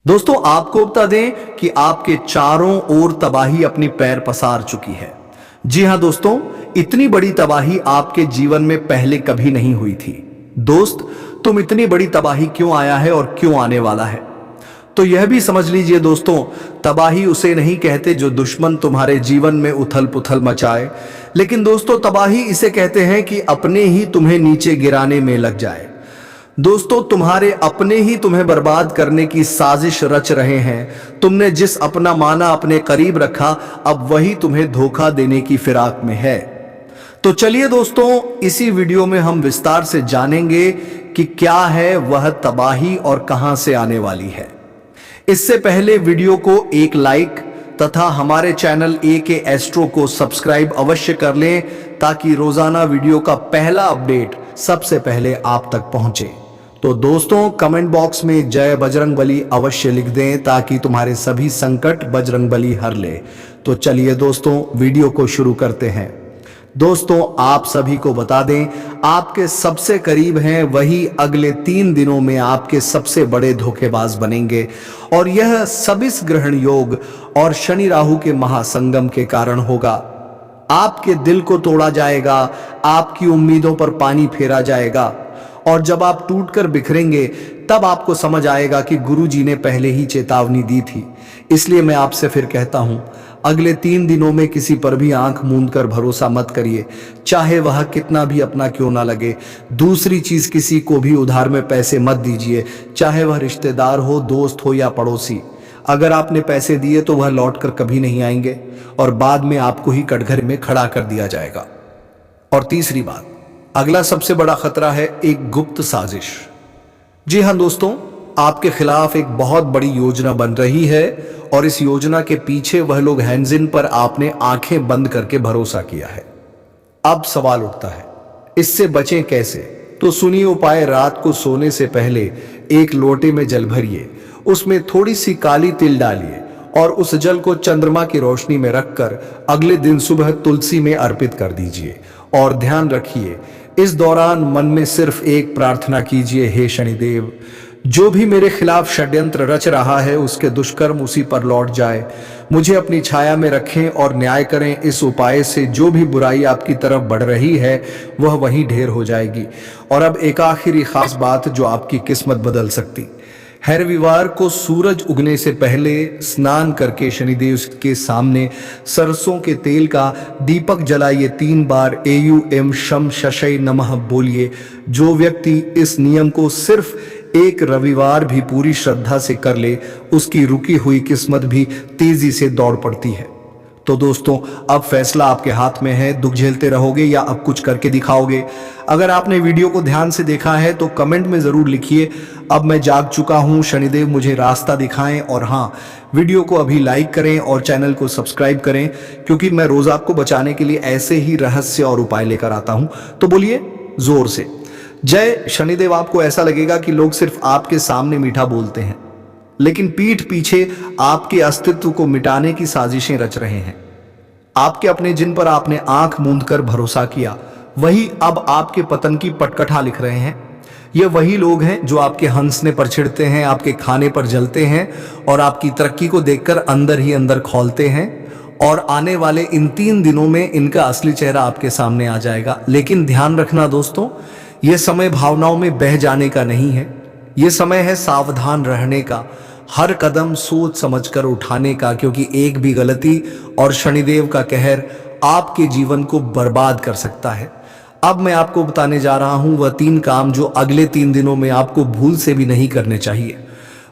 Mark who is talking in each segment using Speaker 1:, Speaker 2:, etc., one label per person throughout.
Speaker 1: दोस्तों आपको बता दें कि आपके चारों ओर तबाही अपनी पैर पसार चुकी है। जी हां दोस्तों, इतनी बड़ी तबाही आपके जीवन में पहले कभी नहीं हुई थी। दोस्त, तुम इतनी बड़ी तबाही क्यों आया है और क्यों आने वाला है? तो यह भी समझ लीजिए दोस्तों, तबाही उसे नहीं कहते जो दुश्मन तुम्हारे जीवन में उथल पुथल मचाए, लेकिन दोस्तों तबाही इसे कहते हैं कि अपने ही तुम्हें नीचे गिराने में लग जाए। दोस्तों, तुम्हारे अपने ही तुम्हें बर्बाद करने की साजिश रच रहे हैं। तुमने जिस अपना माना अपने करीब रखा, अब वही तुम्हें धोखा देने की फिराक में है। तो चलिए दोस्तों, इसी वीडियो में हम विस्तार से जानेंगे कि क्या है वह तबाही और कहां से आने वाली है। इससे पहले वीडियो को एक लाइक तथा हमारे चैनल AK एस्ट्रो को सब्सक्राइब अवश्य कर लें, ताकि रोजाना वीडियो का पहला अपडेट सबसे पहले आप तक पहुंचे। तो दोस्तों, कमेंट बॉक्स में जय बजरंगबली अवश्य लिख दें, ताकि तुम्हारे सभी संकट बजरंगबली हर ले। तो चलिए दोस्तों, वीडियो को शुरू करते हैं। दोस्तों, आप सभी को बता दें, आपके सबसे करीब हैं वही अगले 3 दिनों में आपके सबसे बड़े धोखेबाज बनेंगे, और यह सबिस ग्रहण योग और शनि राहु के महासंगम के कारण होगा। आपके दिल को तोड़ा जाएगा, आपकी उम्मीदों पर पानी फेरा जाएगा, और जब आप टूटकर बिखरेंगे तब आपको समझ आएगा कि गुरुजी ने पहले ही चेतावनी दी थी। इसलिए मैं आपसे फिर कहता हूं, अगले 3 दिनों में किसी पर भी आंख मूंद कर भरोसा मत करिए, चाहे वह कितना भी अपना क्यों ना लगे। दूसरी चीज, किसी को भी उधार में पैसे मत दीजिए, चाहे वह रिश्तेदार हो, दोस्त हो या पड़ोसी। अगर आपने पैसे दिए तो वह लौट कर कभी नहीं आएंगे, और बाद में आपको ही कटघरे में खड़ा कर दिया जाएगा। और तीसरी बात, अगला सबसे बड़ा खतरा है एक गुप्त साजिश। जी हां दोस्तों, आपके खिलाफ एक बहुत बड़ी योजना बन रही है, और इस योजना के पीछे वह लोग हैं जिन पर आपने आंखें बंद करके भरोसा किया है। अब सवाल उठता है, इससे बचें कैसे? तो सुनिए उपाय। रात को सोने से पहले एक लोटे में जल भरिए, उसमें थोड़ी सी काली तिल डालिए, और उस जल को चंद्रमा की रोशनी में रखकर अगले दिन सुबह तुलसी में अर्पित कर दीजिए। और ध्यान रखिए, इस दौरान मन में सिर्फ एक प्रार्थना कीजिए, हे शनिदेव, जो भी मेरे खिलाफ षड्यंत्र रच रहा है उसके दुष्कर्म उसी पर लौट जाए। मुझे अपनी छाया में रखें और न्याय करें। इस उपाय से जो भी बुराई आपकी तरफ बढ़ रही है वह वहीं ढेर हो जाएगी। और अब एक आखिरी खास बात जो आपकी किस्मत बदल सकती। हर रविवार को सूरज उगने से पहले स्नान करके शनिदेव के सामने सरसों के तेल का दीपक जलाइए। 3 बार AUM शम शशय नमः बोलिए। जो व्यक्ति इस नियम को सिर्फ एक रविवार भी पूरी श्रद्धा से कर ले, उसकी रुकी हुई किस्मत भी तेजी से दौड़ पड़ती है। तो दोस्तों, अब फैसला आपके हाथ में है। दुख झेलते रहोगे या अब कुछ करके दिखाओगे? अगर आपने वीडियो को ध्यान से देखा है तो कमेंट में जरूर लिखिए, अब मैं जाग चुका हूं, शनिदेव मुझे रास्ता दिखाएं। और हाँ, वीडियो को अभी लाइक करें और चैनल को सब्सक्राइब करें, क्योंकि मैं रोज आपको बचाने के लिए ऐसे ही रहस्य और उपाय लेकर आता हूं। तो बोलिए जोर से जय शनिदेव। आपको ऐसा लगेगा कि लोग सिर्फ आपके सामने मीठा बोलते हैं, लेकिन पीठ पीछे आपके अस्तित्व को मिटाने की साजिशें रच रहे हैं। आपके अपने जिन पर आपने आंख मूंद कर भरोसा किया, वही अब आपके पतन की पटकथा लिख रहे हैं। ये वही लोग हैं जो आपके हंसने पर छिड़ते हैं, आपके खाने पर जलते हैं, और आपकी तरक्की को देखकर अंदर ही अंदर खौलते हैं। और आने वाले इन 3 दिनों में इनका असली चेहरा आपके सामने आ जाएगा। लेकिन ध्यान रखना दोस्तों, यह समय भावनाओं में बह जाने का नहीं है। यह समय है सावधान रहने का, हर कदम सोच समझकर उठाने का, क्योंकि एक भी गलती और शनिदेव का कहर आपके जीवन को बर्बाद कर सकता है। अब मैं आपको बताने जा रहा हूं वह 3 काम जो अगले 3 दिनों में आपको भूल से भी नहीं करने चाहिए,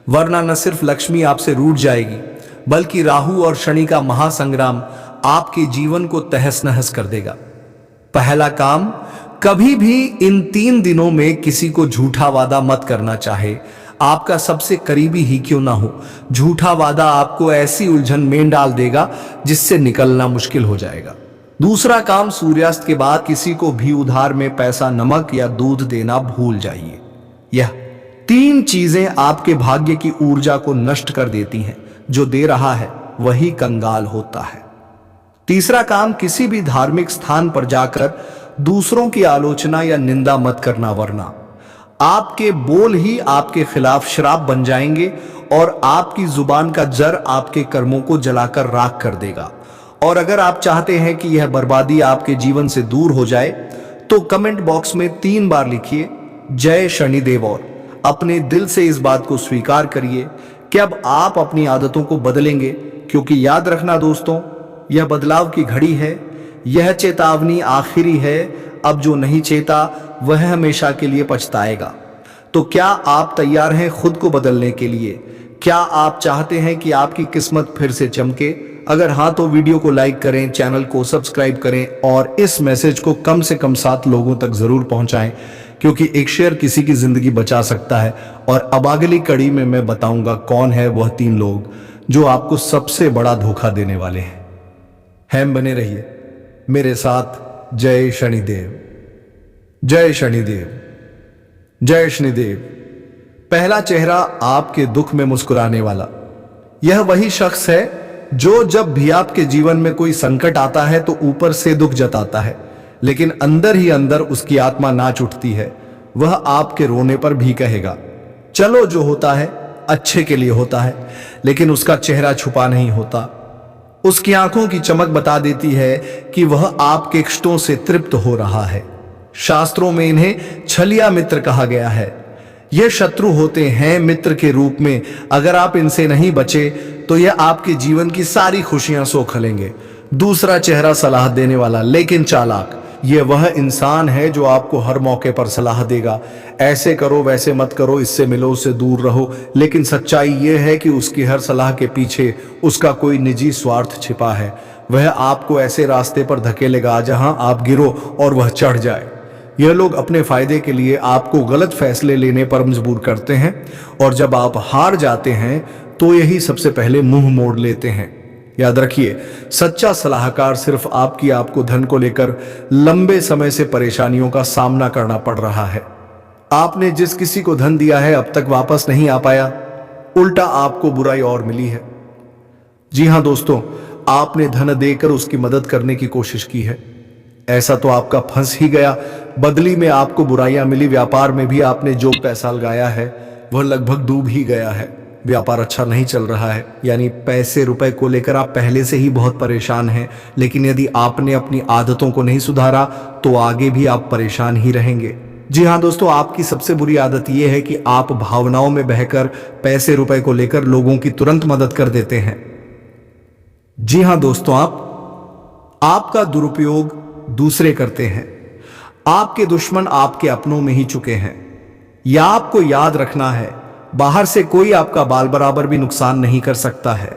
Speaker 1: वरना न सिर्फ लक्ष्मी आपसे रूठ जाएगी, बल्कि राहु और शनि का महासंग्राम आपके जीवन को तहस नहस कर देगा। पहला काम, कभी भी इन 3 दिनों में किसी को झूठा वादा मत करना, चाहे आपका सबसे करीबी ही क्यों ना हो। झूठा वादा आपको ऐसी उलझन में डाल देगा जिससे निकलना मुश्किल हो जाएगा। दूसरा काम, सूर्यास्त के बाद किसी को भी उधार में पैसा, नमक या दूध देना भूल जाइए। यह 3 चीजें आपके भाग्य की ऊर्जा को नष्ट कर देती हैं। जो दे रहा है वही कंगाल होता है। तीसरा काम, किसी भी धार्मिक स्थान पर जाकर दूसरों की आलोचना या निंदा मत करना, वरना आपके बोल ही आपके खिलाफ श्राप बन जाएंगे और आपकी जुबान का जर आपके कर्मों को जलाकर राख कर देगा। और अगर आप चाहते हैं कि यह बर्बादी आपके जीवन से दूर हो जाए तो कमेंट बॉक्स में 3 बार लिखिए जय शनिदेव और अपने दिल से इस बात को स्वीकार करिए कि अब आप अपनी आदतों को बदलेंगे। क्योंकि याद रखना दोस्तों, यह बदलाव की घड़ी है, यह चेतावनी आखिरी है। अब जो नहीं चेता वह हमेशा के लिए पछताएगा। तो क्या आप तैयार हैं खुद को बदलने के लिए? क्या आप चाहते हैं कि आपकी किस्मत फिर से चमके? अगर हाँ तो वीडियो को लाइक करें, चैनल को सब्सक्राइब करें और इस मैसेज को कम से कम 7 लोगों तक जरूर पहुंचाएं, क्योंकि एक शेयर किसी की जिंदगी बचा सकता है। और अब अगली कड़ी में मैं बताऊंगा कौन है वह 3 लोग जो आपको सबसे बड़ा धोखा देने वाले हैं। बने रहिए मेरे साथ। जय शनिदेव, जय शनिदेव, जय शनिदेव। पहला चेहरा आपके दुख में मुस्कुराने वाला। यह वही शख्स है जो जब भी आपके जीवन में कोई संकट आता है तो ऊपर से दुख जताता है, लेकिन अंदर ही अंदर उसकी आत्मा नाच उठती है। वह आपके रोने पर भी कहेगा चलो जो होता है अच्छे के लिए होता है, लेकिन उसका चेहरा छुपा नहीं होता। उसकी आंखों की चमक बता देती है कि वह आपके कष्टों से तृप्त हो रहा है। शास्त्रों में इन्हें छलिया मित्र कहा गया है। यह शत्रु होते हैं मित्र के रूप में। अगर आप इनसे नहीं बचे तो यह आपके जीवन की सारी खुशियां सोख लेंगे। दूसरा चेहरा सलाह देने वाला लेकिन चालाक। यह वह इंसान है जो आपको हर मौके पर सलाह देगा, ऐसे करो वैसे मत करो, इससे मिलो उससे दूर रहो। लेकिन सच्चाई यह है कि उसकी हर सलाह के पीछे उसका कोई निजी स्वार्थ छिपा है। वह आपको ऐसे रास्ते पर धकेलेगा जहां आप गिरो और वह चढ़ जाए। यह लोग अपने फायदे के लिए आपको गलत फैसले लेने पर मजबूर करते हैं, और जब आप हार जाते हैं तो यही सबसे पहले मुंह मोड़ लेते हैं। याद रखिए, सच्चा सलाहकार सिर्फ आपको धन को लेकर लंबे समय से परेशानियों का सामना करना पड़ रहा है। आपने जिस किसी को धन दिया है अब तक वापस नहीं आ पाया, उल्टा आपको बुराई और मिली है। जी हां दोस्तों, आपने धन देकर उसकी मदद करने की कोशिश की है, ऐसा तो आपका फंस ही गया। बदली में आपको बुराइयां मिली। व्यापार में भी आपने जो पैसा लगाया है वह लगभग डूब ही गया है। व्यापार अच्छा नहीं चल रहा है, यानी पैसे रुपए को लेकर आप पहले से ही बहुत परेशान हैं। लेकिन यदि आपने अपनी आदतों को नहीं सुधारा तो आगे भी आप परेशान ही रहेंगे। जी हाँ दोस्तों, आपकी सबसे बुरी आदत यह है कि आप भावनाओं में बहकर पैसे रुपए को लेकर लोगों की तुरंत मदद कर देते हैं। जी हाँ दोस्तों, आपका दुरुपयोग दूसरे करते हैं। आपके दुश्मन आपके अपनों में ही चुके हैं। यह आपको याद रखना है, बाहर से कोई आपका बाल बराबर भी नुकसान नहीं कर सकता है,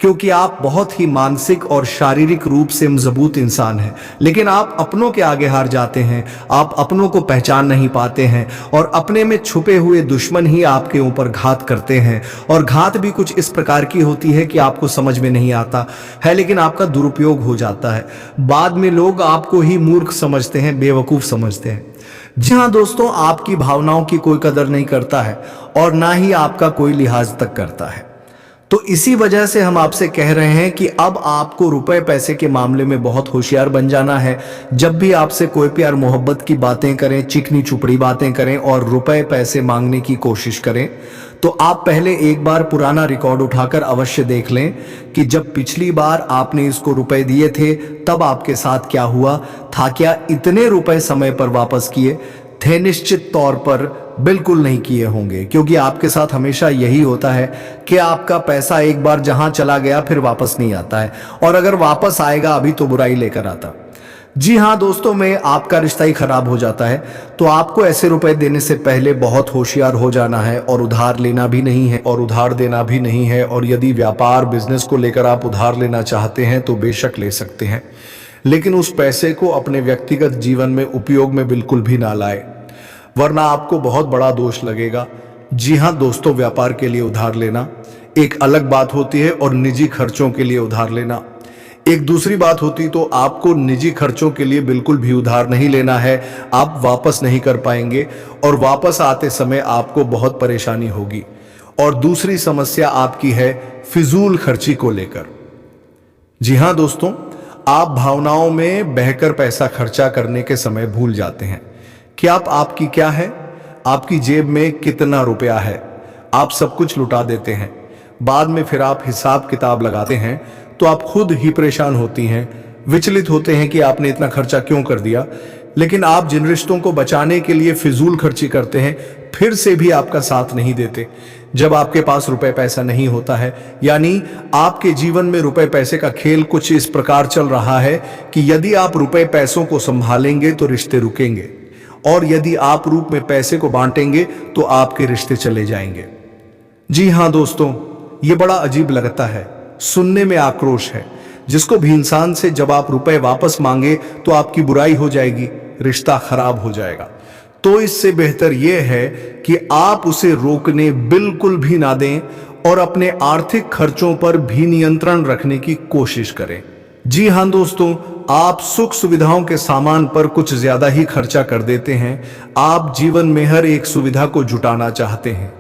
Speaker 1: क्योंकि आप बहुत ही मानसिक और शारीरिक रूप से मजबूत इंसान हैं। लेकिन आप अपनों के आगे हार जाते हैं, आप अपनों को पहचान नहीं पाते हैं और अपने में छुपे हुए दुश्मन ही आपके ऊपर घात करते हैं। और घात भी कुछ इस प्रकार की होती है कि आपको समझ में नहीं आता है, लेकिन आपका दुरुपयोग हो जाता है। बाद में लोग आपको ही मूर्ख समझते हैं, बेवकूफ समझते हैं। जी हाँ दोस्तों, आपकी भावनाओं की कोई कदर नहीं करता है और ना ही आपका कोई लिहाज तक करता है। तो इसी वजह से हम आपसे कह रहे हैं कि अब आपको रुपए पैसे के मामले में बहुत होशियार बन जाना है। जब भी आपसे कोई प्यार मोहब्बत की बातें करें, चिकनी चुपड़ी बातें करें और रुपए पैसे मांगने की कोशिश करें, तो आप पहले एक बार पुराना रिकॉर्ड उठाकर अवश्य देख लें कि जब पिछली बार आपने इसको रुपए दिए थे तब आपके साथ क्या हुआ था। क्या इतने रुपए समय पर वापस किए थे? निश्चित तौर पर बिल्कुल नहीं किए होंगे, क्योंकि आपके साथ हमेशा यही होता है कि आपका पैसा एक बार जहां चला गया फिर वापस नहीं आता है, और अगर वापस आएगा अभी तो बुराई लेकर आता। जी हां दोस्तों, में आपका रिश्ता ही खराब हो जाता है। तो आपको ऐसे रुपए देने से पहले बहुत होशियार हो जाना है, और उधार लेना भी नहीं है और उधार देना भी नहीं है। और यदि व्यापार बिजनेस को लेकर आप उधार लेना चाहते हैं तो बेशक ले सकते हैं, लेकिन उस पैसे को अपने व्यक्तिगत जीवन में उपयोग में बिल्कुल भी ना लाए, वरना आपको बहुत बड़ा दोष लगेगा। जी हां दोस्तों, व्यापार के लिए उधार लेना एक अलग बात होती है और निजी खर्चों के लिए उधार लेना एक दूसरी बात होती। तो आपको निजी खर्चों के लिए बिल्कुल भी उधार नहीं लेना है, आप वापस नहीं कर पाएंगे और वापस आते समय आपको बहुत परेशानी होगी। और दूसरी समस्या आपकी है फिजूल खर्ची को लेकर। जी हां दोस्तों, आप भावनाओं में बहकर पैसा खर्चा करने के समय भूल जाते हैं कि आपकी क्या है। आपकी जेब में कितना रुपया है, आप सब कुछ लुटा देते हैं। बाद में फिर आप हिसाब किताब लगाते हैं तो आप खुद ही परेशान होती हैं, विचलित होते हैं कि आपने इतना खर्चा क्यों कर दिया। लेकिन आप जिन रिश्तों को बचाने के लिए फिजूल खर्ची करते हैं, फिर से भी आपका साथ नहीं देते। जब आपके पास रुपए पैसा नहीं होता है, यानी आपके जीवन में रुपए पैसे का खेल कुछ इस प्रकार चल रहा है कि यदि आप रुपए पैसों को संभालेंगे तो रिश्ते रुकेंगे, और यदि आप रूप में पैसे को बांटेंगे तो आपके रिश्ते चले जाएंगे। जी हाँ दोस्तों, ये बड़ा अजीब लगता है, सुनने में आक्रोश है। जिसको भी इंसान से जब आप रुपए वापस मांगे तो आपकी बुराई हो जाएगी, रिश्ता खराब हो जाएगा। तो इससे बेहतर यह है कि आप उसे रोकने बिल्कुल भी ना दें और अपने आर्थिक खर्चों पर भी नियंत्रण रखने की कोशिश करें। जी हाँ दोस्तों, आप सुख सुविधाओं के सामान पर कुछ ज्यादा ही खर्चा कर देते हैं। आप जीवन में हर एक सुविधा को जुटाना चाहते हैं,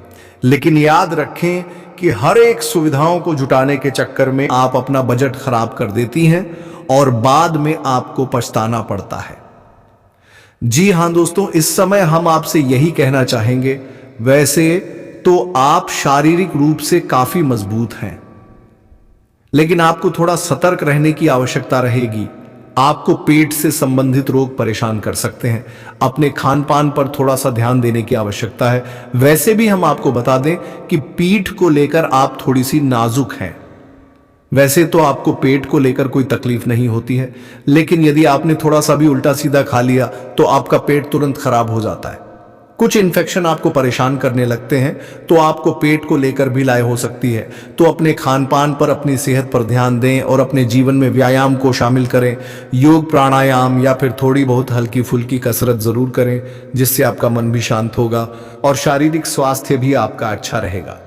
Speaker 1: लेकिन याद रखें कि हर एक सुविधाओं को जुटाने के चक्कर में आप अपना बजट खराब कर देती हैं और बाद में आपको पछताना पड़ता है। जी हाँ दोस्तों, इस समय हम आपसे यही कहना चाहेंगे, वैसे तो आप शारीरिक रूप से काफी मजबूत हैं, लेकिन आपको थोड़ा सतर्क रहने की आवश्यकता रहेगी। आपको पेट से संबंधित रोग परेशान कर सकते हैं। अपने खान पान पर थोड़ा सा ध्यान देने की आवश्यकता है। वैसे भी हम आपको बता दें कि पीठ को लेकर आप थोड़ी सी नाजुक हैं। वैसे तो आपको पेट को लेकर कोई तकलीफ नहीं होती है, लेकिन यदि आपने थोड़ा सा भी उल्टा सीधा खा लिया तो आपका पेट तुरंत खराब हो जाता है। कुछ इन्फेक्शन आपको परेशान करने लगते हैं तो आपको पेट को लेकर भी लाए हो सकती है। तो अपने खान पान पर, अपनी सेहत पर ध्यान दें और अपने जीवन में व्यायाम को शामिल करें। योग, प्राणायाम या फिर थोड़ी बहुत हल्की फुल्की कसरत जरूर करें, जिससे आपका मन भी शांत होगा और शारीरिक स्वास्थ्य भी आपका अच्छा रहेगा।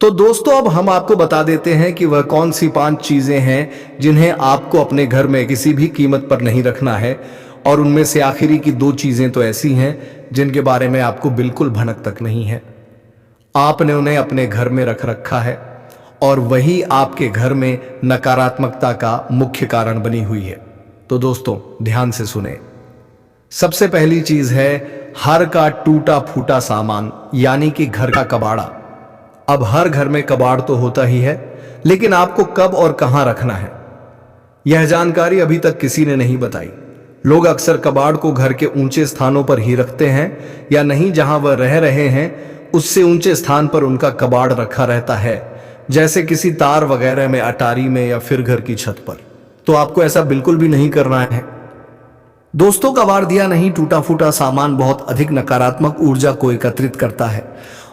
Speaker 1: तो दोस्तों, अब हम आपको बता देते हैं कि वह कौन सी 5 चीजें हैं जिन्हें आपको अपने घर में किसी भी कीमत पर नहीं रखना है। और उनमें से आखिरी की 2 चीजें तो ऐसी हैं जिनके बारे में आपको बिल्कुल भनक तक नहीं है। आपने उन्हें अपने घर में रख रखा है और वही आपके घर में नकारात्मकता का मुख्य कारण बनी हुई है। तो दोस्तों, ध्यान से सुने। सबसे पहली चीज है हर का टूटा फूटा सामान, यानी कि घर का कबाड़ा। अब हर घर में कबाड़ तो होता ही है, लेकिन आपको कब और कहां रखना है, यह जानकारी अभी तक किसी ने नहीं बताई। लोग अक्सर कबाड़ को घर के ऊंचे स्थानों पर ही रखते हैं, या नहीं जहां वह रह रहे हैं उससे ऊंचे स्थान पर उनका कबाड़ रखा रहता है, जैसे किसी तार वगैरह में, अटारी में या फिर घर की छत पर। तो आपको ऐसा बिल्कुल भी नहीं करना है दोस्तों। कबाड़ दिया नहीं टूटा फूटा सामान बहुत अधिक नकारात्मक ऊर्जा को एकत्रित करता है,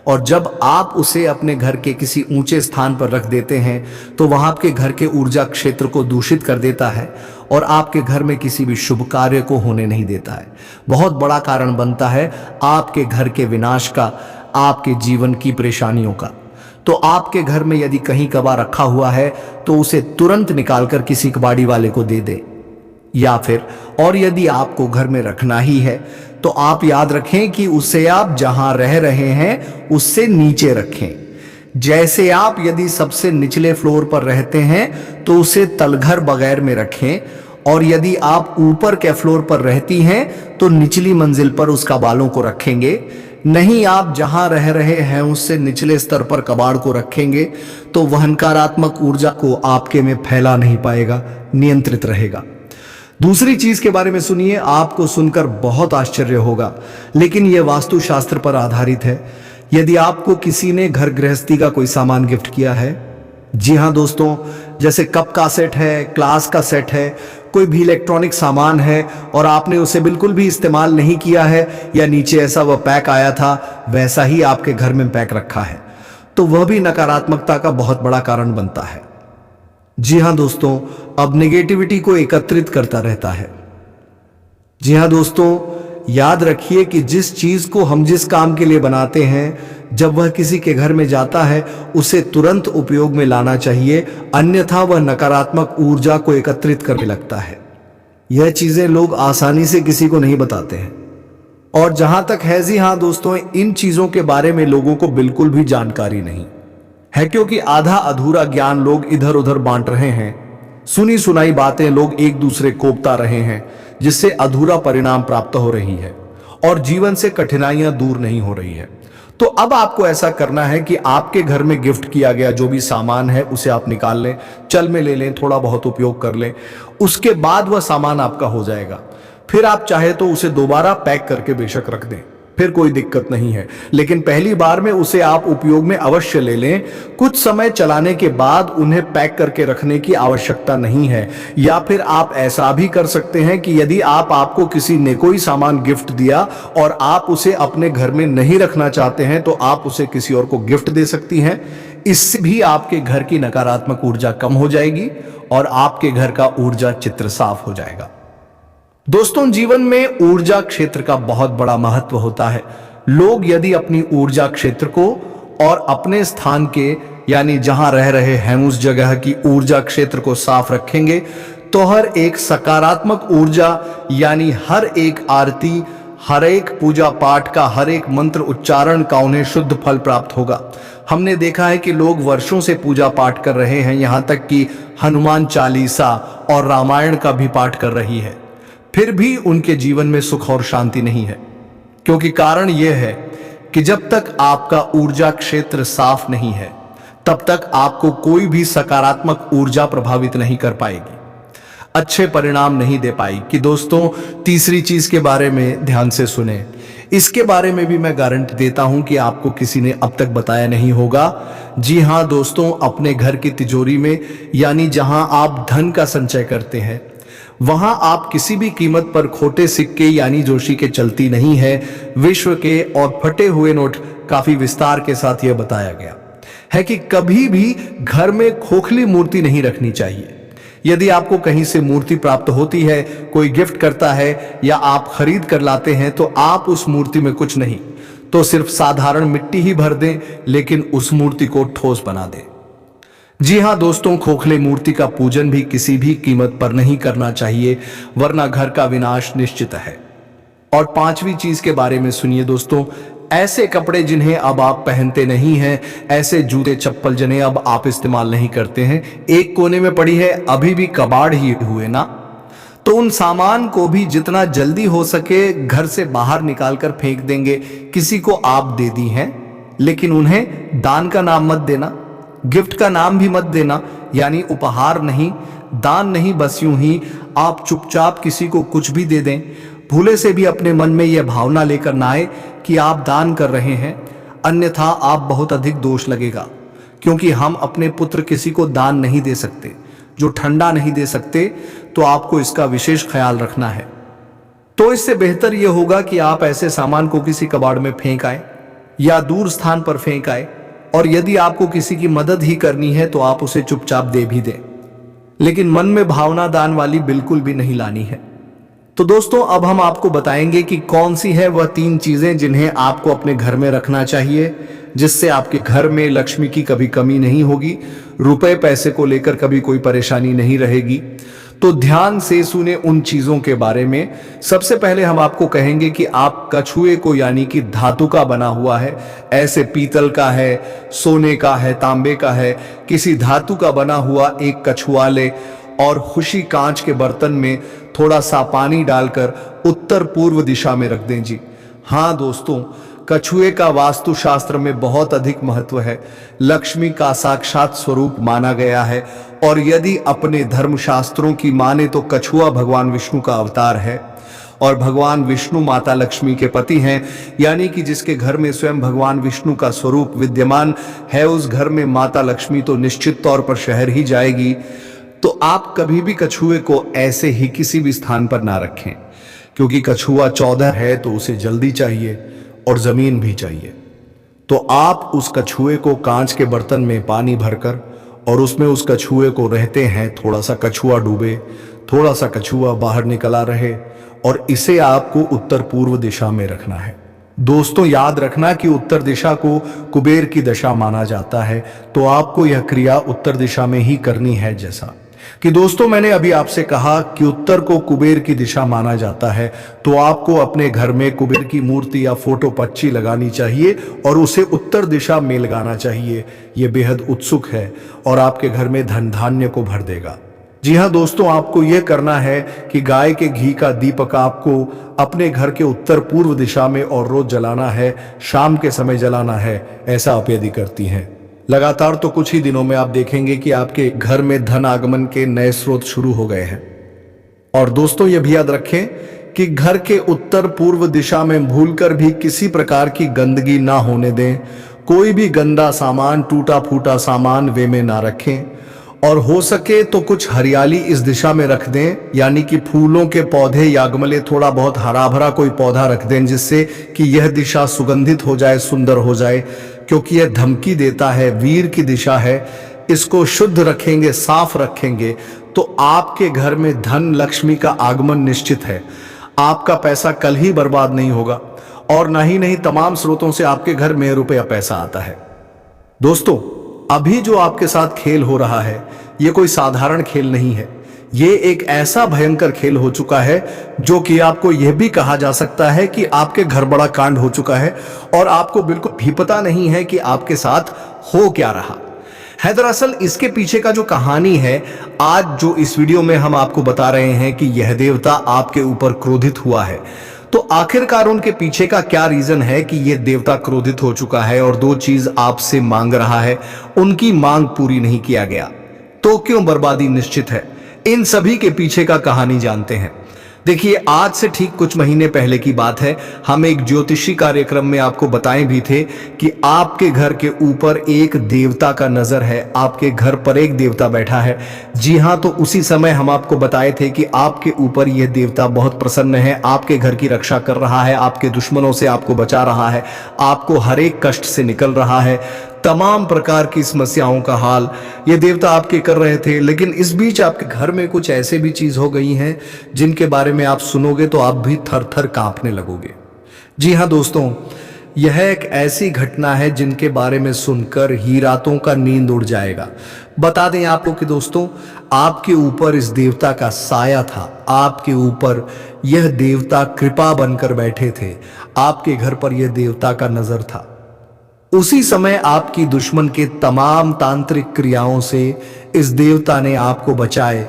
Speaker 1: और जब आप उसे अपने घर के किसी ऊंचे स्थान पर रख देते हैं तो वह आपके घर के ऊर्जा क्षेत्र को दूषित कर देता है और आपके घर में किसी भी शुभ कार्य को होने नहीं देता है। बहुत बड़ा कारण बनता है आपके घर के विनाश का, आपके जीवन की परेशानियों का। तो आपके घर में यदि कहीं कबाड़ रखा हुआ है तो उसे तुरंत निकालकर किसी कबाड़ी वाले को दे दे, या फिर और यदि आपको घर में रखना ही है तो आप याद रखें कि उसे आप जहां रह रहे हैं उससे नीचे रखें। जैसे आप यदि सबसे निचले फ्लोर पर रहते हैं तो उसे तलघर बगैर में रखें, और यदि आप ऊपर के फ्लोर पर रहती हैं तो निचली मंजिल पर उसका बालों को रखेंगे। नहीं, आप जहां रह रहे हैं उससे निचले स्तर पर कबाड़ को रखेंगे तो वह नकारात्मक ऊर्जा को आपके में फैला नहीं पाएगा, नियंत्रित रहेगा। दूसरी चीज के बारे में सुनिए, आपको सुनकर बहुत आश्चर्य होगा, लेकिन यह वास्तुशास्त्र पर आधारित है। यदि आपको किसी ने घर गृहस्थी का कोई सामान गिफ्ट किया है, जी हाँ दोस्तों, जैसे कप का सेट है, ग्लास का सेट है, कोई भी इलेक्ट्रॉनिक सामान है और आपने उसे बिल्कुल भी इस्तेमाल नहीं किया है, या नीचे ऐसा वह पैक आया था वैसा ही आपके घर में पैक रखा है, तो वह भी नकारात्मकता का बहुत बड़ा कारण बनता है। जी हाँ दोस्तों, अब नेगेटिविटी को एकत्रित करता रहता है। जी हाँ दोस्तों, याद रखिए कि जिस चीज को हम जिस काम के लिए बनाते हैं, जब वह किसी के घर में जाता है उसे तुरंत उपयोग में लाना चाहिए, अन्यथा वह नकारात्मक ऊर्जा को एकत्रित करने लगता है। यह चीजें लोग आसानी से किसी को नहीं बताते हैं, और जहां तक है, जी हाँ दोस्तों, इन चीजों के बारे में लोगों को बिल्कुल भी जानकारी नहीं है, क्योंकि आधा अधूरा ज्ञान लोग इधर उधर बांट रहे हैं। सुनी सुनाई बातें लोग एक दूसरे को कोपता रहे हैं, जिससे अधूरा परिणाम प्राप्त हो रही है। और जीवन से कठिनाइयां दूर नहीं हो रही है। तो अब आपको ऐसा करना है कि आपके घर में गिफ्ट किया गया जो भी सामान है उसे आप निकाल लें, चल में ले लें, थोड़ा बहुत उपयोग कर लें। उसके बाद वह सामान आपका हो जाएगा। फिर आप चाहे तो उसे दोबारा पैक करके बेशक रख दें, फिर कोई दिक्कत नहीं है। लेकिन पहली बार में उसे आप उपयोग में अवश्य ले लें। कुछ समय चलाने के बाद उन्हें पैक करके रखने की आवश्यकता नहीं है। या फिर आप ऐसा भी कर सकते हैं कि यदि आपको किसी ने कोई सामान गिफ्ट दिया और आप उसे अपने घर में नहीं रखना चाहते हैं तो आप उसे किसी और को गिफ्ट दे सकती हैं। इससे भी आपके घर की नकारात्मक ऊर्जा कम हो जाएगी और आपके घर का ऊर्जा चित्र साफ हो जाएगा। दोस्तों, जीवन में ऊर्जा क्षेत्र का बहुत बड़ा महत्व होता है। लोग यदि अपनी ऊर्जा क्षेत्र को और अपने स्थान के यानी जहां रह रहे हैं उस जगह की ऊर्जा क्षेत्र को साफ रखेंगे तो हर एक सकारात्मक ऊर्जा यानी हर एक आरती, हर एक पूजा पाठ का, हर एक मंत्र उच्चारण का उन्हें शुद्ध फल प्राप्त होगा। हमने देखा है कि लोग वर्षों से पूजा पाठ कर रहे हैं, यहां तक कि हनुमान चालीसा और रामायण का भी पाठ कर रही है, फिर भी उनके जीवन में सुख और शांति नहीं है। क्योंकि कारण यह है कि जब तक आपका ऊर्जा क्षेत्र साफ नहीं है तब तक आपको कोई भी सकारात्मक ऊर्जा प्रभावित नहीं कर पाएगी, अच्छे परिणाम नहीं दे पाएगी। कि दोस्तों, तीसरी चीज के बारे में ध्यान से सुने। इसके बारे में भी मैं गारंटी देता हूं कि आपको किसी ने अब तक बताया नहीं होगा। जी हां दोस्तों, अपने घर की तिजोरी में यानी जहां आप धन का संचय करते हैं वहां आप किसी भी कीमत पर खोटे सिक्के यानी जोशी के चलती नहीं है। विश्व के और फटे हुए नोट काफी विस्तार के साथ यह बताया गया है कि कभी भी घर में खोखली मूर्ति नहीं रखनी चाहिए। यदि आपको कहीं से मूर्ति प्राप्त होती है, कोई गिफ्ट करता है या आप खरीद कर लाते हैं तो आप उस मूर्ति में कुछ नहीं तो सिर्फ साधारण मिट्टी ही भर दें, लेकिन उस मूर्ति को ठोस बना दें। जी हां दोस्तों, खोखले मूर्ति का पूजन भी किसी भी कीमत पर नहीं करना चाहिए, वरना घर का विनाश निश्चित है। और पांचवी चीज के बारे में सुनिए दोस्तों, ऐसे कपड़े जिन्हें अब आप पहनते नहीं हैं, ऐसे जूते चप्पल जिन्हें अब आप इस्तेमाल नहीं करते हैं, एक कोने में पड़ी है, अभी भी कबाड़ ही हुए ना, तो उन सामान को भी जितना जल्दी हो सके घर से बाहर निकालकर फेंक देंगे। किसी को आप दे दी हैं, लेकिन उन्हें दान का नाम मत देना, गिफ्ट का नाम भी मत देना, यानी उपहार नहीं, दान नहीं, बस यूं ही आप चुपचाप किसी को कुछ भी दे दें। भूले से भी अपने मन में यह भावना लेकर ना आए कि आप दान कर रहे हैं, अन्यथा आप बहुत अधिक दोष लगेगा। क्योंकि हम अपने पुत्र किसी को दान नहीं दे सकते, जो ठंडा नहीं दे सकते, तो आपको इसका विशेष ख्याल रखना है। तो इससे बेहतर यह होगा कि आप ऐसे सामान को किसी कबाड़ में फेंक आए या दूर स्थान पर फेंक आए। और यदि आपको किसी की मदद ही करनी है तो आप उसे चुपचाप दे भी दें, लेकिन मन में भावना दान वाली बिल्कुल भी नहीं लानी है। तो दोस्तों, अब हम आपको बताएंगे कि कौन सी है वह 3 चीजें जिन्हें आपको अपने घर में रखना चाहिए, जिससे आपके घर में लक्ष्मी की कभी कमी नहीं होगी, रुपए पैसे को लेकर कभी कोई परेशानी नहीं रहेगी। तो ध्यान से सुने उन चीजों के बारे में। सबसे पहले हम आपको कहेंगे कि आप कछुए को यानी कि धातु का बना हुआ है, ऐसे पीतल का है, सोने का है, तांबे का है, किसी धातु का बना हुआ एक कछुआ ले और खुशी कांच के बर्तन में थोड़ा सा पानी डालकर उत्तर पूर्व दिशा में रख दें। जी हाँ दोस्तों, कछुए का वास्तुशास्त्र में बहुत अधिक महत्व है, लक्ष्मी का साक्षात स्वरूप माना गया है। और यदि अपने धर्मशास्त्रों की माने तो कछुआ भगवान विष्णु का अवतार है और भगवान विष्णु माता लक्ष्मी के पति हैं, यानी कि जिसके घर में स्वयं भगवान विष्णु का स्वरूप विद्यमान है उस घर में माता लक्ष्मी तो निश्चित तौर पर शहर ही जाएगी। तो आप कभी भी कछुए को ऐसे ही किसी भी स्थान पर ना रखें, क्योंकि कछुआ 14 है तो उसे जल्दी चाहिए और जमीन भी चाहिए। तो आप उस कछुए को कांच के बर्तन में पानी भरकर और उसमें उस कछुए को रहते हैं, थोड़ा सा कछुआ डूबे, थोड़ा सा कछुआ बाहर निकला रहे, और इसे आपको उत्तर पूर्व दिशा में रखना है। दोस्तों, याद रखना कि उत्तर दिशा को कुबेर की दिशा माना जाता है, तो आपको यह क्रिया उत्तर दिशा में ही करनी है। जैसा कि दोस्तों मैंने अभी आपसे कहा कि उत्तर को कुबेर की दिशा माना जाता है, तो आपको अपने घर में कुबेर की मूर्ति या फोटो पच्ची लगानी चाहिए और उसे उत्तर दिशा में लगाना चाहिए। यह बेहद उत्सुक है और आपके घर में धन धान्य को भर देगा। जी हाँ दोस्तों, आपको यह करना है कि गाय के घी का दीपक आपको अपने घर के उत्तर पूर्व दिशा में और रोज जलाना है, शाम के समय जलाना है। ऐसा आप यदि करती हैं लगातार तो कुछ ही दिनों में आप देखेंगे कि आपके घर में धन आगमन के नए स्रोत शुरू हो गए हैं। और दोस्तों यह भी याद रखें कि घर के उत्तर पूर्व दिशा में भूलकर भी किसी प्रकार की गंदगी ना होने दें। कोई भी गंदा सामान, टूटा फूटा सामान वे में ना रखें और हो सके तो कुछ हरियाली इस दिशा में रख दें, यानी कि फूलों के पौधे या गमले, थोड़ा बहुत हरा भरा कोई पौधा रख दें जिससे कि यह दिशा सुगंधित हो जाए, सुंदर हो जाए, क्योंकि यह धमकी देता है, वीर की दिशा है। इसको शुद्ध रखेंगे, साफ रखेंगे तो आपके घर में धन लक्ष्मी का आगमन निश्चित है। आपका पैसा कल ही बर्बाद नहीं होगा और नहीं तमाम स्रोतों से आपके घर में रुपया पैसा आता है। दोस्तों अभी जो आपके साथ खेल हो रहा है यह कोई साधारण खेल नहीं है, ये एक ऐसा भयंकर खेल हो चुका है जो कि आपको यह भी कहा जा सकता है कि आपके घर बड़ा कांड हो चुका है और आपको बिल्कुल भी पता नहीं है कि आपके साथ हो क्या रहा है। दरअसल इसके पीछे का जो कहानी है, आज जो इस वीडियो में हम आपको बता रहे हैं कि यह देवता आपके ऊपर क्रोधित हुआ है। तो आखिरकार उनके पीछे का क्या रीजन है कि यह देवता क्रोधित हो चुका है और दो चीज आपसे मांग रहा है, उनकी मांग पूरी नहीं किया गया तो क्यों बर्बादी निश्चित है? इन सभी के पीछे का कहानी जानते हैं। देखिए, आज से ठीक कुछ महीने पहले की बात है, हम एक ज्योतिषी कार्यक्रम में आपको बताए भी थे कि आपके घर के ऊपर एक देवता का नजर है, आपके घर पर एक देवता बैठा है। जी हाँ, तो उसी समय हम आपको बताए थे कि आपके ऊपर यह देवता बहुत प्रसन्न है, आपके घर की रक्षा कर रहा है, आपके दुश्मनों से आपको बचा रहा है, आपको हर एक कष्ट से निकल रहा है, तमाम प्रकार की समस्याओं का हाल ये देवता आपके कर रहे थे। लेकिन इस बीच आपके घर में कुछ ऐसे भी चीज हो गई हैं जिनके बारे में आप सुनोगे तो आप भी थर थर कांपने लगोगे। जी हाँ दोस्तों, यह एक ऐसी घटना है जिनके बारे में सुनकर ही रातों का नींद उड़ जाएगा। बता दें आपको कि दोस्तों, आपके ऊपर इस देवता का साया था, आपके ऊपर यह देवता कृपा बनकर बैठे थे, आपके घर पर यह देवता का नजर था। उसी समय आपकी दुश्मन के तमाम तांत्रिक क्रियाओं से इस देवता ने आपको बचाए,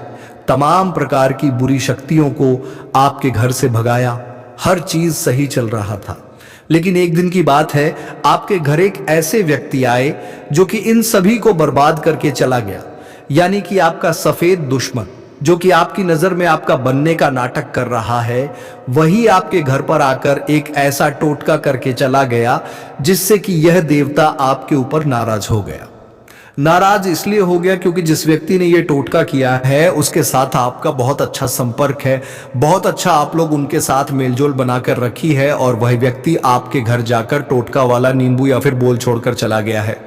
Speaker 1: तमाम प्रकार की बुरी शक्तियों को आपके घर से भगाया, हर चीज सही चल रहा था। लेकिन एक दिन की बात है, आपके घर एक ऐसे व्यक्ति आए जो कि इन सभी को बर्बाद करके चला गया। यानी कि आपका सफेद दुश्मन जो कि आपकी नजर में आपका बनने का नाटक कर रहा है, वही आपके घर पर आकर एक ऐसा टोटका करके चला गया जिससे कि यह देवता आपके ऊपर नाराज हो गया। नाराज इसलिए हो गया क्योंकि जिस व्यक्ति ने यह टोटका किया है उसके साथ आपका बहुत अच्छा संपर्क है, बहुत अच्छा आप लोग उनके साथ मेलजोल बनाकर रखी है और वह व्यक्ति आपके घर जाकर टोटका वाला नींबू या फिर बोल छोड़कर चला गया है।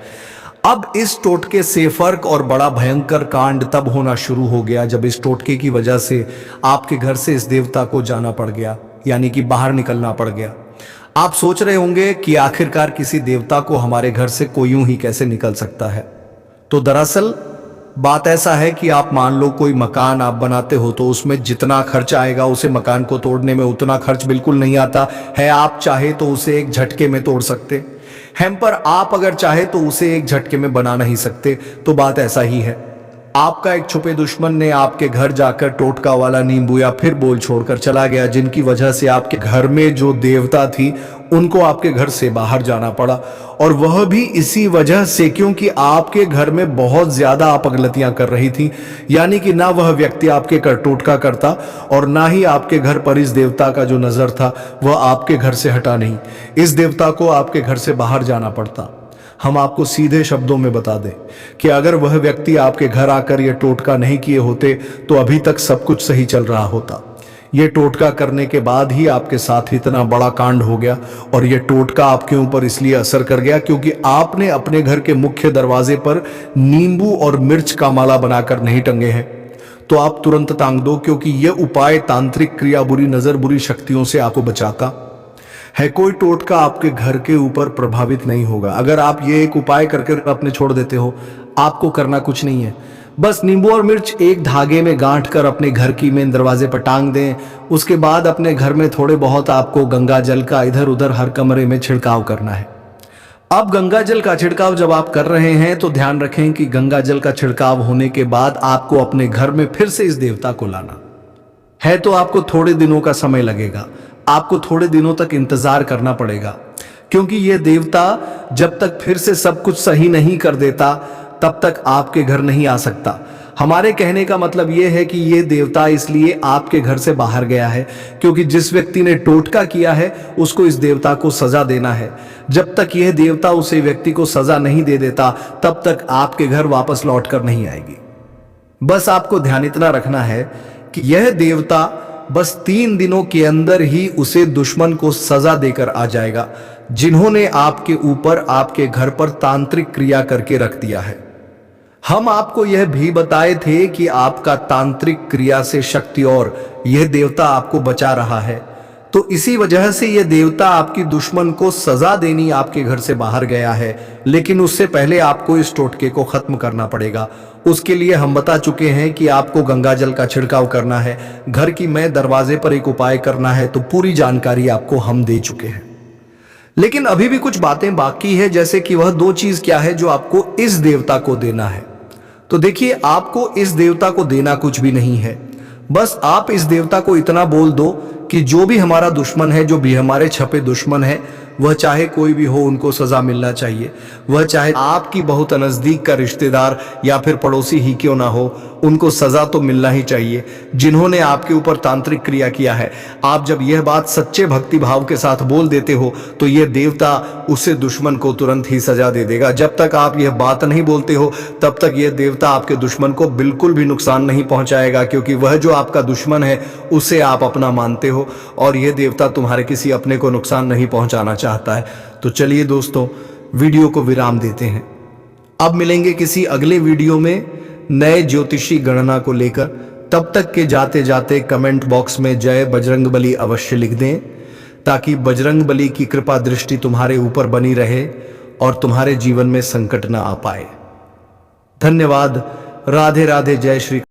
Speaker 1: अब इस टोटके से फर्क और बड़ा भयंकर कांड तब होना शुरू हो गया जब इस टोटके की वजह से आपके घर से इस देवता को जाना पड़ गया, यानी कि बाहर निकलना पड़ गया। आप सोच रहे होंगे कि आखिरकार किसी देवता को हमारे घर से कोई यूं ही कैसे निकल सकता है। तो दरअसल बात ऐसा है कि आप मान लो कोई मकान आप बनाते हो तो उसमें जितना खर्च आएगा उसे मकान को तोड़ने में उतना खर्च बिल्कुल नहीं आता है। आप चाहे तो उसे एक झटके में तोड़ सकते हैं, पर आप अगर चाहे तो उसे एक झटके में बना नहीं सकते। तो बात ऐसा ही है, आपका एक छुपे दुश्मन ने आपके घर जाकर टोटका वाला नींबू या फिर बोल छोड़कर चला गया, जिनकी वजह से आपके घर में जो देवता थी उनको आपके घर से बाहर जाना पड़ा। और वह भी इसी वजह से क्योंकि आपके घर में बहुत ज्यादा आप गलतियां कर रही थी। यानी कि ना वह व्यक्ति आपके कर टोटका करता और ना ही आपके घर पर इस देवता का जो नजर था वह आपके घर से हटा नहीं, इस देवता को आपके घर से बाहर जाना पड़ता। हम आपको सीधे शब्दों में बता दें कि अगर वह व्यक्ति आपके घर आकर यह टोटका नहीं किए होते तो अभी तक सब कुछ सही चल रहा होता। यह टोटका करने के बाद ही आपके साथ इतना बड़ा कांड हो गया और यह टोटका आपके ऊपर इसलिए असर कर गया क्योंकि आपने अपने घर के मुख्य दरवाजे पर नींबू और मिर्च का माला बनाकर नहीं टंगे हैं। तो आप तुरंत टांग दो, क्योंकि यह उपाय तांत्रिक क्रिया, बुरी नजर, बुरी शक्तियों से आपको बचाता है। कोई टोटका आपके घर के ऊपर प्रभावित नहीं होगा। अगर आप ये एक उपाय करके अपने छोड़ देते हो, आपको करना कुछ नहीं है, बस नींबू और मिर्च एक धागे में गांठ कर अपने घर की मेन दरवाजे पर टांग दें। उसके बाद अपने घर में थोड़े बहुत आपको गंगा जल का इधर उधर हर कमरे में छिड़काव करना है। अब गंगा जल का छिड़काव जब आप कर रहे हैं तो ध्यान रखें कि गंगा जल का छिड़काव होने के बाद आपको अपने घर में फिर से इस देवता को लाना है। तो आपको थोड़े दिनों का समय लगेगा, आपको थोड़े दिनों तक इंतजार करना पड़ेगा, क्योंकि यह देवता जब तक फिर से सब कुछ सही नहीं कर देता तब तक आपके घर नहीं आ सकता। हमारे कहने का मतलब यह है कि यह देवता इसलिए आपके घर से बाहर गया है क्योंकि जिस व्यक्ति ने टोटका किया है उसको इस देवता को सजा देना है। जब तक यह देवता उसे व्यक्ति को सजा नहीं दे देता तब तक आपके घर वापस लौट कर नहीं आएगी। बस आपको ध्यान इतना रखना है कि यह देवता बस 3 दिनों के अंदर ही उसे दुश्मन को सजा देकर आ जाएगा जिन्होंने आपके ऊपर आपके घर पर तांत्रिक क्रिया करके रख दिया है। हम आपको यह भी बताए थे कि आपका तांत्रिक क्रिया से शक्ति और यह देवता आपको बचा रहा है, तो इसी वजह से यह देवता आपकी दुश्मन को सजा देनी आपके घर से बाहर गया है। लेकिन उससे पहले आपको इस टोटके को खत्म करना पड़ेगा। उसके लिए हम बता चुके हैं कि आपको गंगा जल का छिड़काव करना है, घर की मैं दरवाजे पर एक उपाय करना है, तो पूरी जानकारी आपको हम दे चुके हैं। लेकिन अभी भी कुछ बातें बाकी है, जैसे कि वह 2 चीज क्या है जो आपको इस देवता को देना है। तो देखिए, आपको इस देवता को देना कुछ भी नहीं है, बस आप इस देवता को इतना बोल दो कि जो भी हमारा दुश्मन है, जो भी हमारे छपे दुश्मन है, वह चाहे कोई भी हो उनको सजा मिलना चाहिए। वह चाहे आपकी बहुत नजदीक का रिश्तेदार या फिर पड़ोसी ही क्यों ना हो, उनको सजा तो मिलना ही चाहिए जिन्होंने आपके ऊपर तांत्रिक क्रिया किया है। आप जब यह बात सच्चे भक्ति भाव के साथ बोल देते हो तो यह देवता उसे दुश्मन को तुरंत ही सजा दे देगा। जब तक आप यह बात नहीं बोलते हो तब तक यह देवता आपके दुश्मन को बिल्कुल भी नुकसान नहीं पहुंचाएगा, क्योंकि वह जो आपका दुश्मन है उसे आप अपना मानते हो और यह देवता तुम्हारे किसी अपने को नुकसान नहीं पहुंचाना चाहता है। तो चलिए दोस्तों, वीडियो को विराम देते हैं। अब मिलेंगे किसी अगले वीडियो में नए ज्योतिषी गणना को लेकर। तब तक के जाते जाते कमेंट बॉक्स में जय बजरंगबली अवश्य लिख दें, ताकि बजरंगबली की कृपा दृष्टि तुम्हारे ऊपर बनी रहे और तुम्हारे जीवन में संकट न आ पाए। धन्यवाद। राधे राधे। जय श्री